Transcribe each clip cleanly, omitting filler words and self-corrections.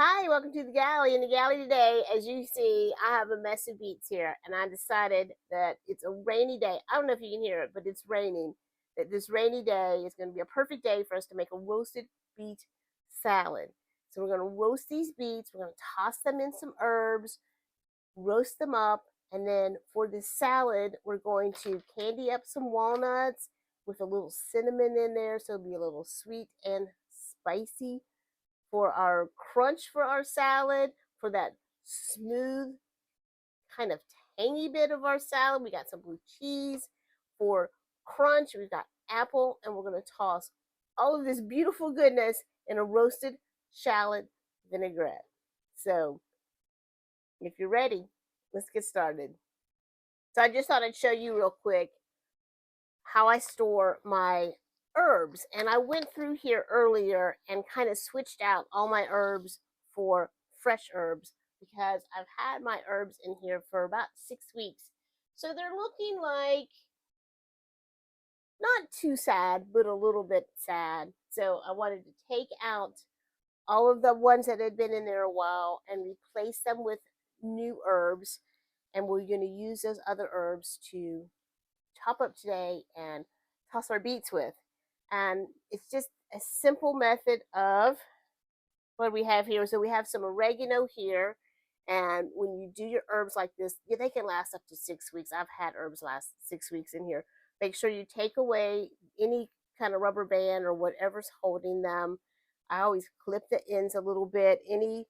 Hi, welcome to the galley. In the galley today, as you see, I have a mess of beets here, and I decided that it's a rainy day. I don't know if you can hear it, but it's raining. That this rainy day is going to be a perfect day for us to make a roasted beet salad. So we're going to roast these beets. We're going to toss them in some herbs, roast them up, and then for this salad, we're going to candy up some walnuts with a little cinnamon in there, so it'll be a little sweet and spicy for our crunch for our salad, for that smooth kind of tangy bit of our salad. We got some blue cheese. For crunch, we've got apple, and we're going to toss all of this beautiful goodness in a roasted shallot vinaigrette. So, if you're ready, let's get started. So, I just thought I'd show you real quick how I store my herbs. And I went through here earlier and kind of switched out all my herbs for fresh herbs because I've had my herbs in here for about 6 weeks. So they're looking like not too sad, but a little bit sad. So I wanted to take out all of the ones that had been in there a while and replace them with new herbs. And we're going to use those other herbs to chop up today and toss our beets with. And it's just a simple method of what we have here. So we have some oregano here. And when you do your herbs like this, yeah, they can last up to 6 weeks. I've had herbs last 6 weeks in here. Make sure you take away any kind of rubber band or whatever's holding them. I always clip the ends a little bit. Any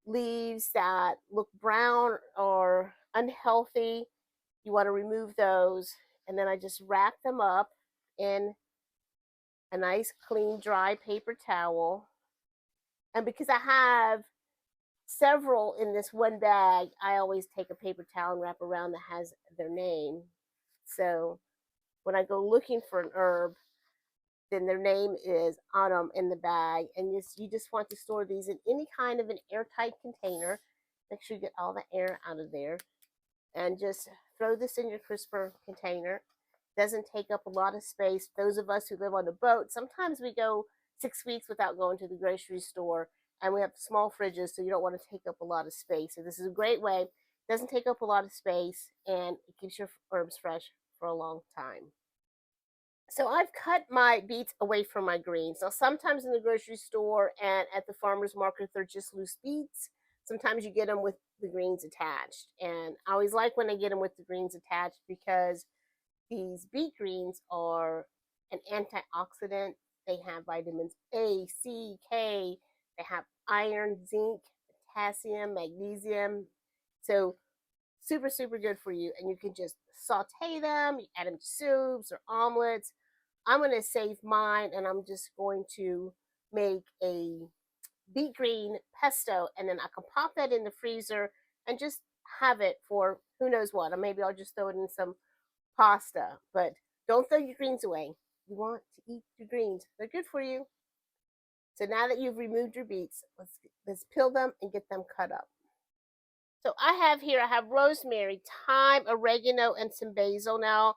leaves that look brown or unhealthy, you want to remove those. And then I just wrap them up in a nice clean dry paper towel. And because I have several in this one bag, I always take a paper towel and wrap around that has their name. So when I go looking for an herb, then their name is on them in the bag. And you just want to store these in any kind of an airtight container. Make sure you get all the air out of there. And just throw this in your crisper container. Doesn't take up a lot of space. Those of us who live on a boat, sometimes we go 6 weeks without going to the grocery store, and we have small fridges, so you don't want to take up a lot of space. So this is a great way. It doesn't take up a lot of space, and it keeps your herbs fresh for a long time. So I've cut my beets away from my greens. Now sometimes in the grocery store and at the farmer's market, they're just loose beets. Sometimes you get them with the greens attached. And I always like when I get them with the greens attached because these beet greens are an antioxidant. They have vitamins A, C, K. They have iron, zinc, potassium, magnesium. So super, super good for you. And you can just saute them, you add them to soups or omelets. I'm going to save mine and I'm just going to make a beet green pesto, and then I can pop that in the freezer and just have it for who knows what. Or maybe I'll just throw it in some pasta. But don't throw your greens away. You want to eat your greens. They're good for you. So now that you've removed your beets, let's peel them and get them cut up. So I have rosemary, thyme, oregano, and some basil. Now,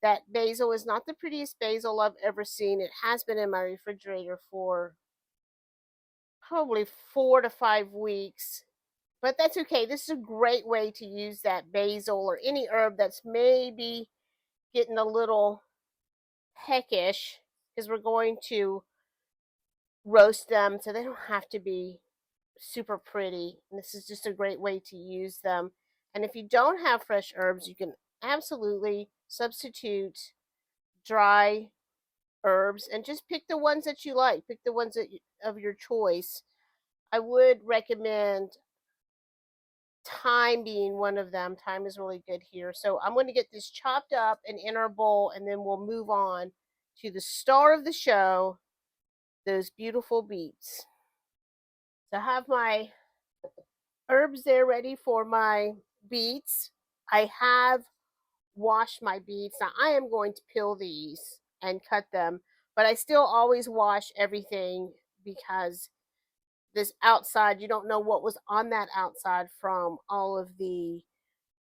that basil is not the prettiest basil I've ever seen. It has been in my refrigerator for probably 4 to 5 weeks. But that's okay. This is a great way to use that basil or any herb that's maybe getting a little peckish, because we're going to roast them so they don't have to be super pretty. And this is just a great way to use them. And if you don't have fresh herbs, you can absolutely substitute dry herbs and just pick the ones that you like. Pick the ones of your choice. I would recommend thyme being one of them. Thyme is really good here. So I'm going to get this chopped up and in our bowl, and then we'll move on to the star of the show, those beautiful beets. So I have my herbs there ready for my beets. I have washed my beets. Now I am going to peel these and cut them, but I still always wash everything because this outside, you don't know what was on that outside from all of the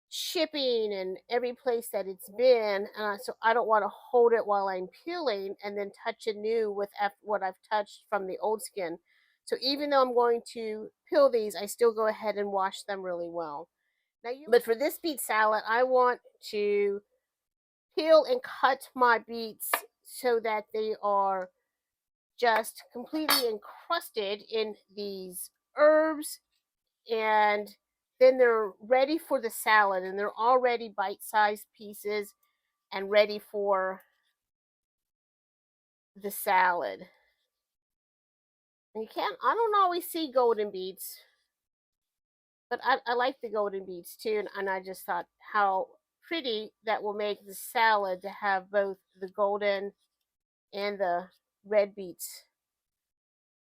shipping and every place that it's been. So I don't want to hold it while I'm peeling and then touch anew with what I've touched from the old skin. So even though I'm going to peel these, I still go ahead and wash them really well. But for this beet salad, I want to peel and cut my beets so that they are just completely encrusted in these herbs, and then they're ready for the salad, and they're already bite-sized pieces and ready for the salad. And I don't always see golden beets, but I like the golden beets too, and I just thought how pretty that will make the salad to have both the golden and the red beets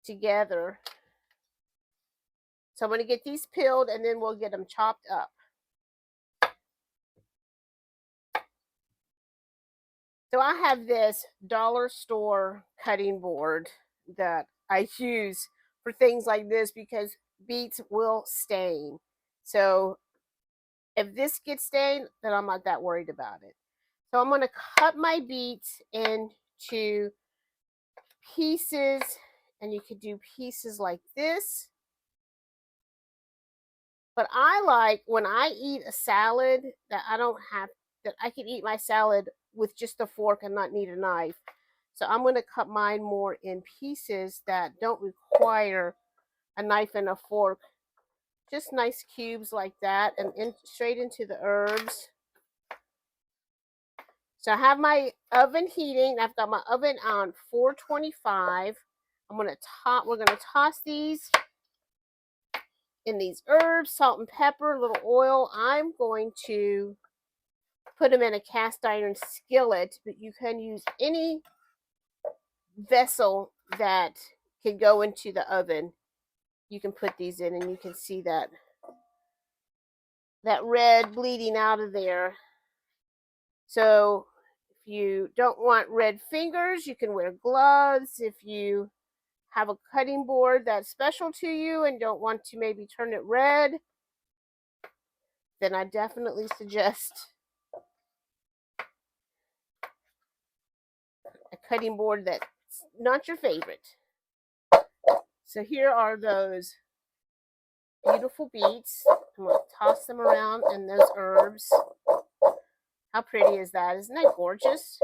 together. So I'm going to get these peeled and then we'll get them chopped up. So I have this dollar store cutting board that I use for things like this because beets will stain. So if this gets stained, then I'm not that worried about it. So I'm going to cut my beets into pieces, and you could do pieces like this. But I like when I eat a salad that I can eat my salad with just a fork and not need a knife. So I'm going to cut mine more in pieces that don't require a knife and a fork. Just nice cubes like that, and straight into the herbs. So I have my oven heating. I've got my oven on 425. We're going to toss these in these herbs, salt and pepper, a little oil. I'm going to put them in a cast iron skillet, but you can use any vessel that can go into the oven. You can put these in, and you can see that red bleeding out of there. So if you don't want red fingers, you can wear gloves. If you have a cutting board that's special to you and don't want to maybe turn it red, then I definitely suggest a cutting board that's not your favorite. So here are those beautiful beets. I'm going to toss them around in those herbs. How pretty is that? Isn't that gorgeous?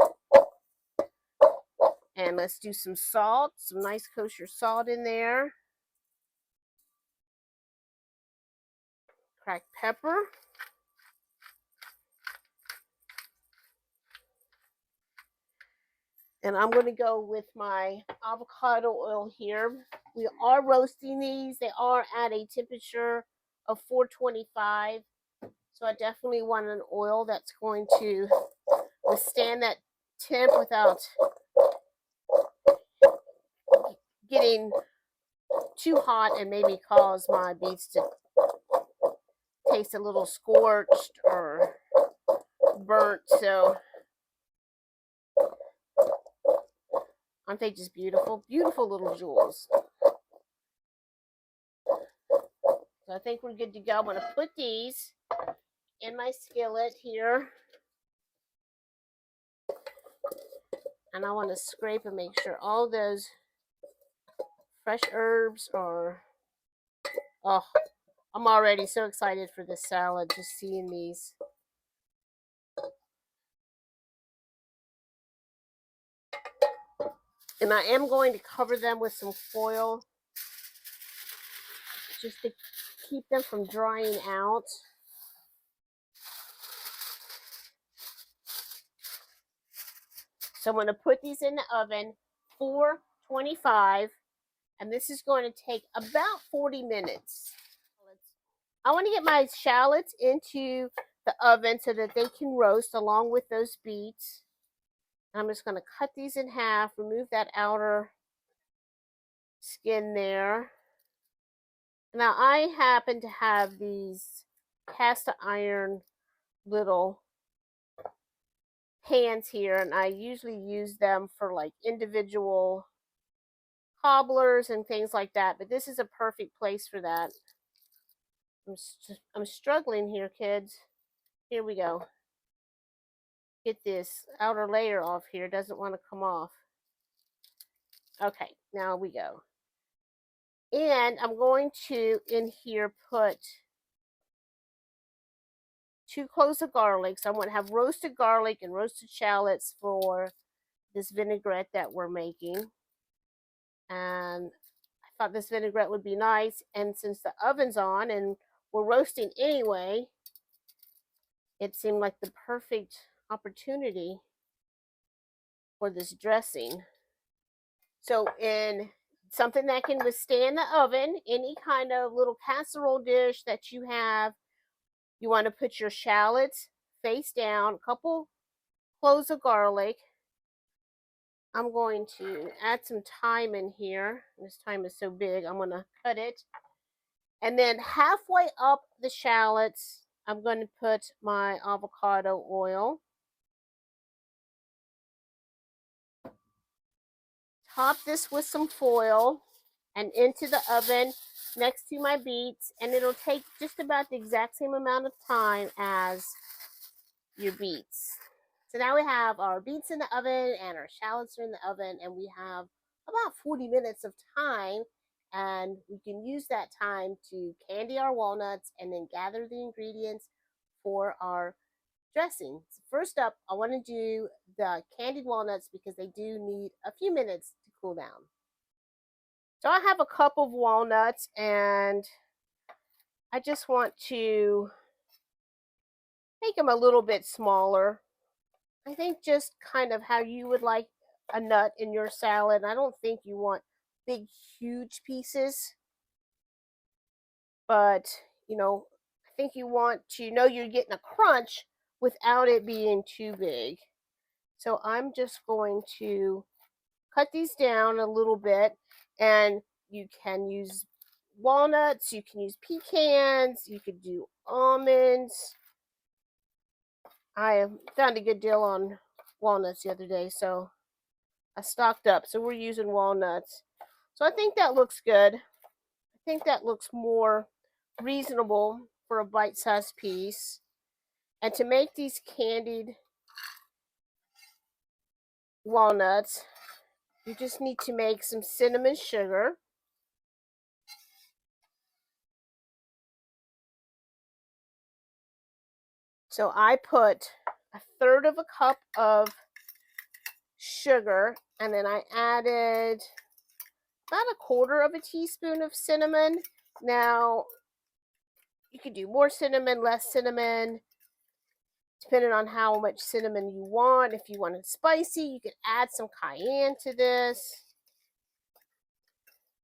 And let's do some salt, some nice kosher salt in there. Cracked pepper. And I'm going to go with my avocado oil here. We are roasting these. They are at a temperature of 425. So I definitely want an oil that's going to withstand that temp without getting too hot and maybe cause my beets to taste a little scorched or burnt. So aren't they just beautiful? Beautiful little jewels. So I think we're good to go. I'm going to put these in my skillet here. And I want to scrape and make sure all those fresh herbs are... Oh, I'm already so excited for this salad, just seeing these. And I am going to cover them with some foil just to keep them from drying out. So I'm going to put these in the oven, 425, and this is going to take about 40 minutes. I want to get my shallots into the oven so that they can roast along with those beets. I'm just going to cut these in half, remove that outer skin there. Now I happen to have these cast iron little pans here, and I usually use them for like individual cobblers and things like that, but this is a perfect place for that. I'm struggling here, kids. Here we go. Get this outer layer off here. It doesn't want to come off. Okay, now we go. And I'm going to, in here, put 2 cloves of garlic. So I'm going to have roasted garlic and roasted shallots for this vinaigrette that we're making. And I thought this vinaigrette would be nice. And since the oven's on and we're roasting anyway, it seemed like the perfect opportunity for this dressing. So in something that can withstand the oven, any kind of little casserole dish that you have, you want to put your shallots face down, a couple cloves of garlic. I'm going to add some thyme in here. This thyme is so big, I'm going to cut it. And then halfway up the shallots, I'm going to put my avocado oil. Top this with some foil and into the oven next to my beets, and it'll take just about the exact same amount of time as your beets. So now we have our beets in the oven and our shallots are in the oven, and we have about 40 minutes of time, and we can use that time to candy our walnuts and then gather the ingredients for our dressing. So first up, I want to do the candied walnuts because they do need a few minutes to cool down. So I have a cup of walnuts, and I just want to make them a little bit smaller. I think just kind of how you would like a nut in your salad. I don't think you want big, huge pieces, but I think you want to know you're getting a crunch without it being too big. So I'm just going to cut these down a little bit, and you can use walnuts, you can use pecans, you could do almonds. I found a good deal on walnuts the other day, so I stocked up. So we're using walnuts. So I think that looks good. I think that looks more reasonable for a bite-sized piece. And to make these candied walnuts, you just need to make some cinnamon sugar. So I put a third of a cup of sugar, and then I added about a quarter of a teaspoon of cinnamon. Now, you could do more cinnamon, less cinnamon, depending on how much cinnamon you want. If you want it spicy, you could add some cayenne to this.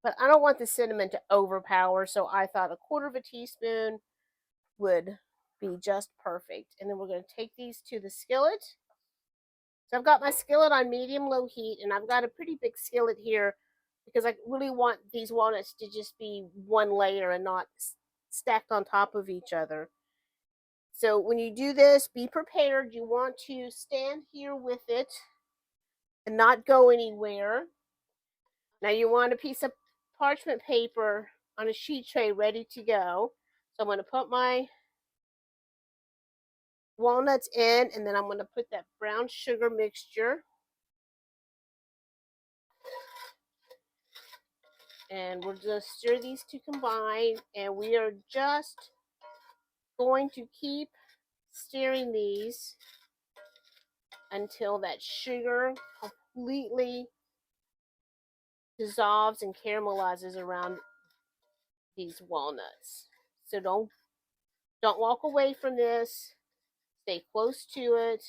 But I don't want the cinnamon to overpower, so I thought a quarter of a teaspoon would be just perfect. And then we're going to take these to the skillet. So I've got my skillet on medium-low heat, and I've got a pretty big skillet here because I really want these walnuts to just be one layer and not stacked on top of each other. So when you do this, be prepared. You want to stand here with it and not go anywhere. Now you want a piece of parchment paper on a sheet tray ready to go. So I'm going to put my walnuts in, and then I'm going to put that brown sugar mixture. And we're going to stir these two combine, and we are just going to keep stirring these until that sugar completely dissolves and caramelizes around these walnuts. So don't walk away from this. Stay close to it.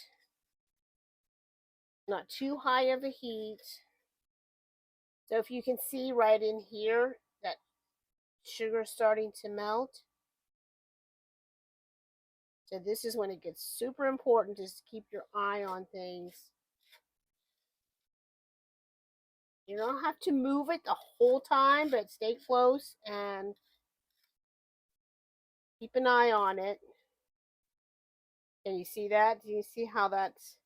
Not too high of a heat. So if you can see right in here that sugar is starting to melt. So this is when it gets super important, just to keep your eye on things. You don't have to move it the whole time, but stay close and keep an eye on it. Can you see that? Do you see how that's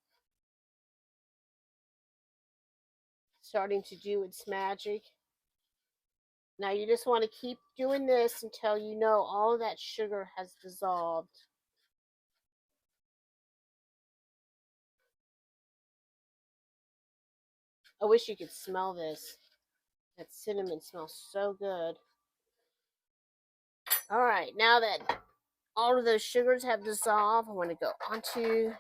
starting to do its magic? Now you just want to keep doing this until you know all of that sugar has dissolved. I wish you could smell this. That cinnamon smells so good. All right, now that all of those sugars have dissolved, I want to go onto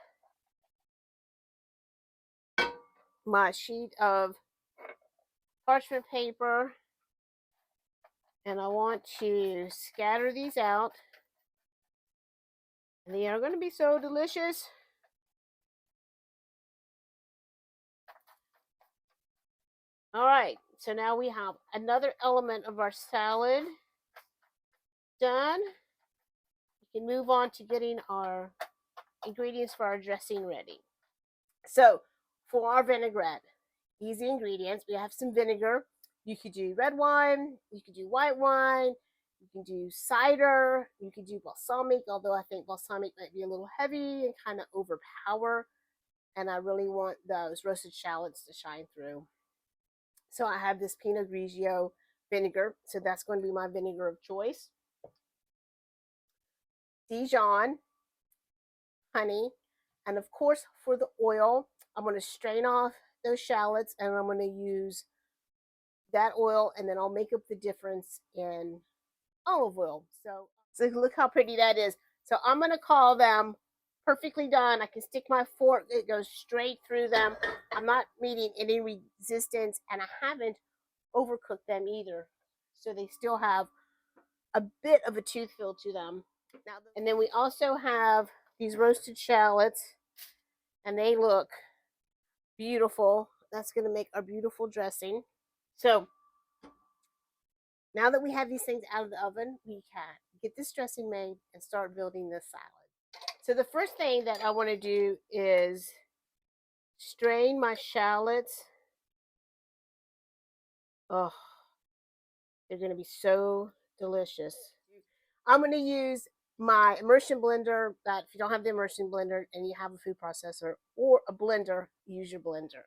my sheet of parchment paper, and I want to scatter these out. And they are going to be so delicious. All right, so now we have another element of our salad done. We can move on to getting our ingredients for our dressing ready. So for our vinaigrette, easy ingredients. We have some vinegar. You could do red wine, you could do white wine, you can do cider, you could do balsamic, although I think balsamic might be a little heavy and kind of overpower. And I really want those roasted shallots to shine through. So I have this Pinot Grigio vinegar. So that's going to be my vinegar of choice. Dijon, honey, and of course for the oil, I'm going to strain off those shallots and I'm going to use that oil, and then I'll make up the difference in olive oil. So look how pretty that is. So I'm going to call them perfectly done. I can stick my fork, it goes straight through them. I'm not meeting any resistance, and I haven't overcooked them either. So they still have a bit of a tooth feel to them. And then we also have these roasted shallots, and they look beautiful. That's going to make our beautiful dressing. So now that we have these things out of the oven, we can get this dressing made and start building this salad. So the first thing that I want to do is strain my shallots. Oh, they're going to be so delicious. I'm going to use my immersion blender. That if you don't have the immersion blender and you have a food processor or a blender, use your blender.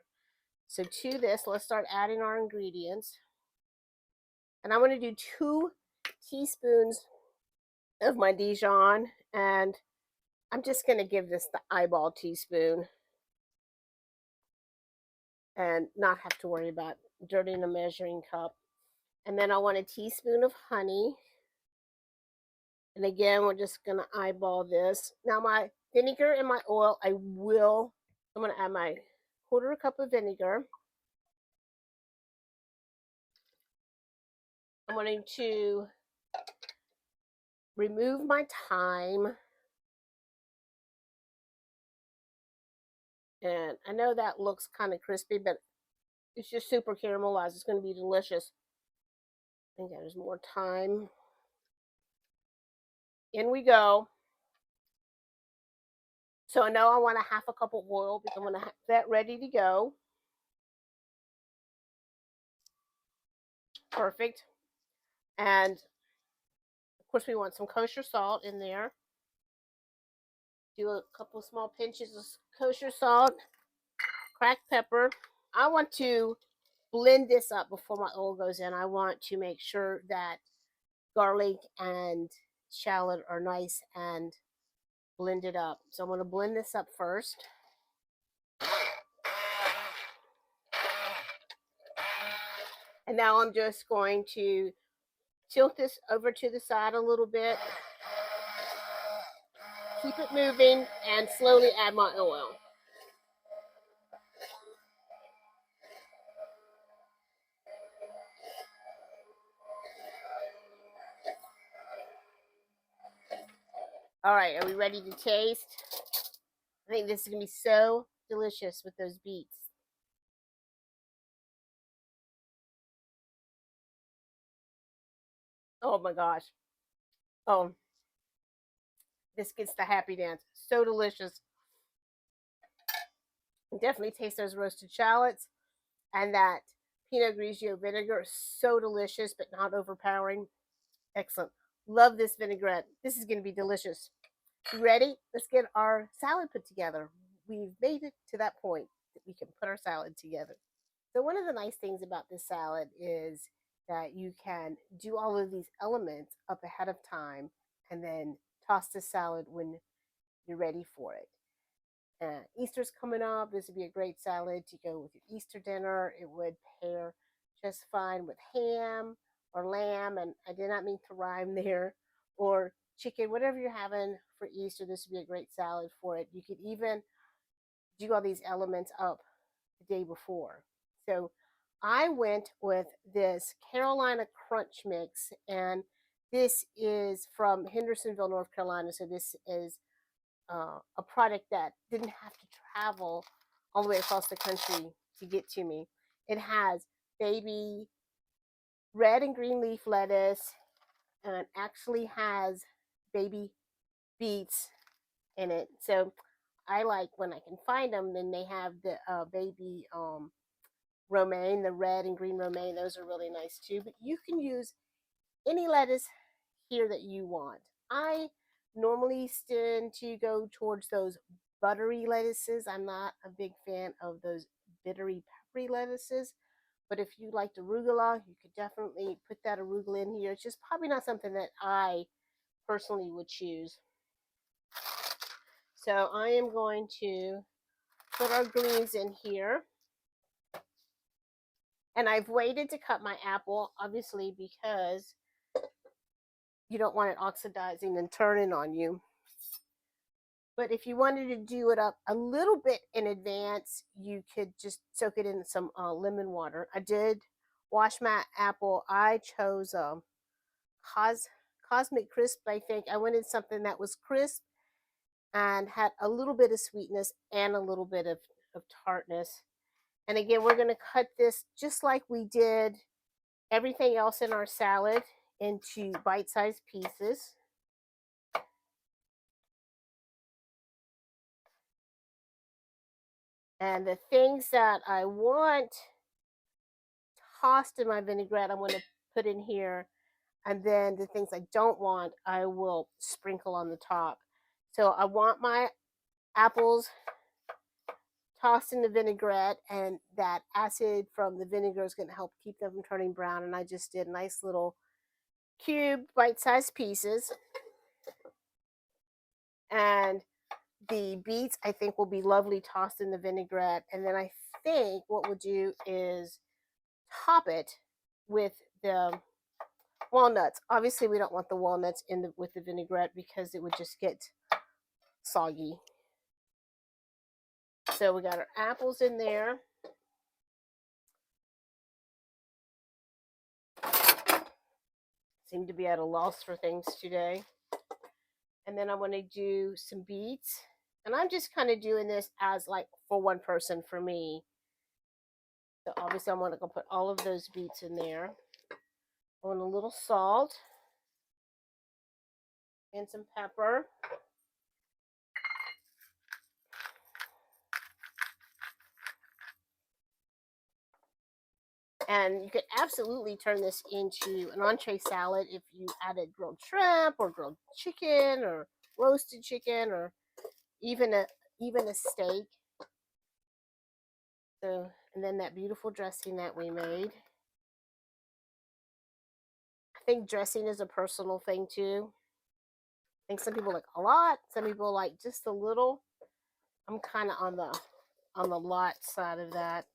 So to this, let's start adding our ingredients. And I'm going to do 2 teaspoons of my Dijon, and I'm just going to give this the eyeball teaspoon and not have to worry about dirtying a measuring cup. And then I want a teaspoon of honey. And again, we're just going to eyeball this. Now my vinegar and my oil, I'm going to add my 1/4 cup of vinegar. I'm going to remove my thyme. And I know that looks kind of crispy, but it's just super caramelized. It's going to be delicious. I think there's more thyme. In we go. So I know I want a 1/2 cup of oil because I'm going to have that ready to go. Perfect. And of course we want some kosher salt in there. Do a couple small pinches of kosher salt, cracked pepper. I want to blend this up before my oil goes in. I want to make sure that garlic and shallot are nice and blended up. So I'm going to blend this up first. And now I'm just going to tilt this over to the side a little bit. Keep it moving and slowly add my oil. All right, are we ready to taste? I think this is going to be so delicious with those beets. Oh my gosh. Oh, this gets the happy dance. So delicious. Definitely taste those roasted shallots, and that Pinot Grigio vinegar is so delicious, but not overpowering. Excellent. Love this vinaigrette. This is going to be delicious. You ready? Let's get our salad put together. We've made it to that point that we can put our salad together. So one of the nice things about this salad is that you can do all of these elements up ahead of time and then toss the salad when you're ready for it. Easter's coming up. This would be a great salad to go with your Easter dinner. It would pair just fine with ham or lamb, and I did not mean to rhyme there, or chicken, whatever you're having for Easter. This would be a great salad for it. You could even do all these elements up the day before. So I went with this Carolina Crunch Mix, and this is from Hendersonville, North Carolina. So this is a product that didn't have to travel all the way across the country to get to me. It has baby red and green leaf lettuce, and it actually has baby beets in it. So I like when I can find them. Then they have the baby romaine, the red and green romaine. Those are really nice too. But you can use any lettuce here that you want. I normally tend to go towards those buttery lettuces. I'm not a big fan of those bittery peppery lettuces. But if you liked arugula, you could definitely put that arugula in here. It's just probably not something that I personally would choose. So I am going to put our greens in here. And I've waited to cut my apple, obviously, because you don't want it oxidizing and turning on you. But if you wanted to do it up a little bit in advance, you could just soak it in some lemon water. I did wash my apple. I chose Cosmic Crisp, I think. I wanted something that was crisp and had a little bit of sweetness and a little bit of tartness. And again, we're going to cut this just like we did everything else in our salad into bite-sized pieces. And the things that I want tossed in my vinaigrette, I'm going to put in here. And then the things I don't want, I will sprinkle on the top. So I want my apples tossed in the vinaigrette, and that acid from the vinegar is going to help keep them from turning brown. And I just did nice little cube bite-sized pieces. And the beets, I think, will be lovely tossed in the vinaigrette. And then I think what we'll do is top it with the walnuts. Obviously, we don't want the walnuts with the vinaigrette because it would just get soggy. So we got our apples in there. Seem to be at a loss for things today. And then I'm going to do some beets. And I'm just kind of doing this as like for one person, for me. So obviously I'm going to put all of those beets in there. I want a little salt and some pepper. And you could absolutely turn this into an entree salad if you added grilled shrimp or grilled chicken or roasted chicken or even a steak. So, and then that beautiful dressing that we made. I think dressing is a personal thing too. I think some people like a lot, some people like just a little. I'm kind of on the lot side of that.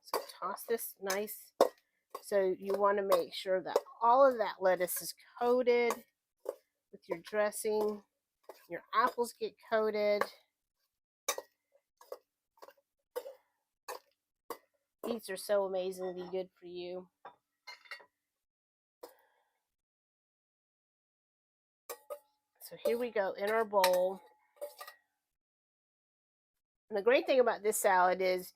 So toss this nice. So you want to make sure that all of that lettuce is coated with your dressing. Your apples get coated. Beets are so amazingly good for you. So here we go in our bowl. And the great thing about this salad is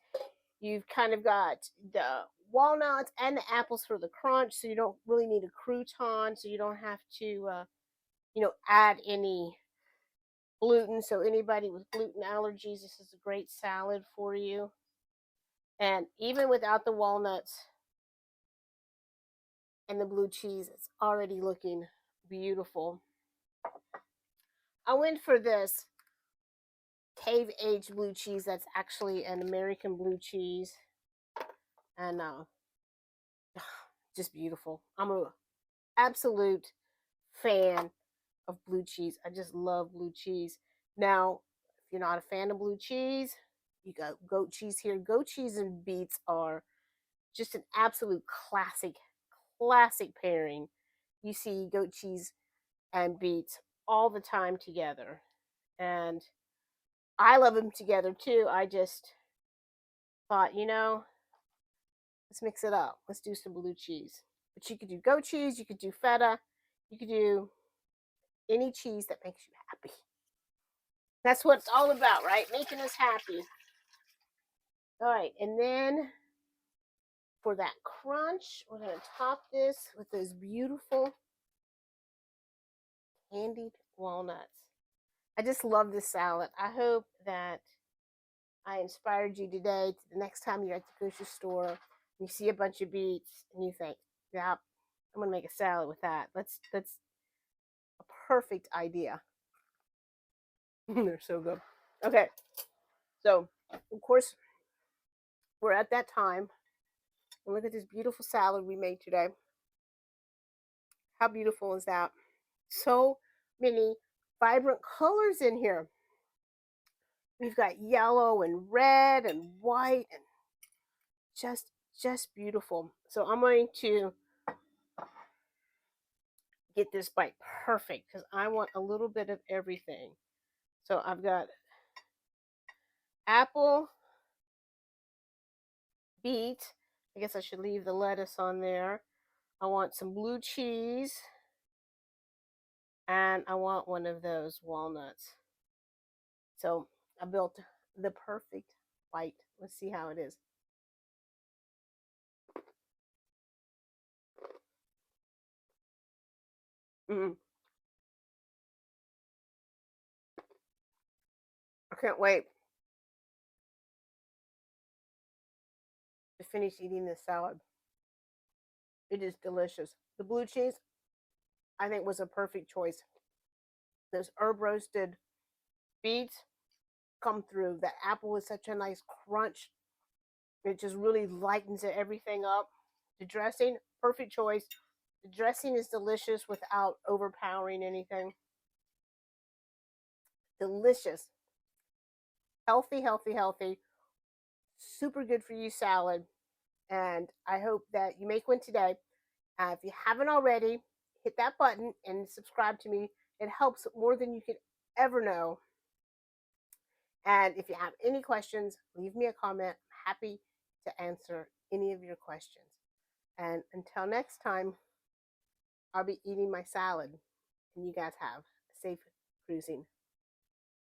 you've kind of got the walnuts and the apples for the crunch, so you don't really need a crouton, so you don't have to, add any gluten. So anybody with gluten allergies, this is a great salad for you. And even without the walnuts and the blue cheese, it's already looking beautiful. I went for this cave aged blue cheese that's actually an American blue cheese, and just beautiful. I'm an absolute fan of blue cheese. I just love blue cheese. Now, if you're not a fan of blue cheese, you got goat cheese here. Goat cheese and beets are just an absolute classic classic pairing. You see goat cheese and beets all the time together. And I love them together too. I just thought, let's mix it up. Let's do some blue cheese. But you could do goat cheese, you could do feta, you could do any cheese that makes you happy. That's what it's all about, right? Making us happy. All right, and then for that crunch, we're going to top this with those beautiful candied walnuts. I just love this salad. I hope that I inspired you today. The next time you're at the grocery store, you see a bunch of beets, and you think, "Yeah, I'm gonna make a salad with that." That's a perfect idea. They're so good. Okay, so of course we're at that time. And look at this beautiful salad we made today. How beautiful is that? So many vibrant colors in here. We've got yellow and red and white and just beautiful. So I'm going to get this bite perfect because I want a little bit of everything. So I've got apple, beet. I guess I should leave the lettuce on there. I want some blue cheese. And I want one of those walnuts. So I built the perfect bite. Let's see how it is. Mm. I can't wait to finish eating this salad. It is delicious. The blue cheese, I think, was a perfect choice. Those herb roasted beets come through. The apple is such a nice crunch. It just really lightens everything up. The dressing, perfect choice. The dressing is delicious without overpowering anything. Delicious. Healthy, healthy, healthy. Super good for you salad. And I hope that you make one today. If you haven't already, hit that button and subscribe to me. It helps more than you could ever know. And if you have any questions, leave me a comment. I'm happy to answer any of your questions. And until next time, I'll be eating my salad. And you guys have a safe cruising.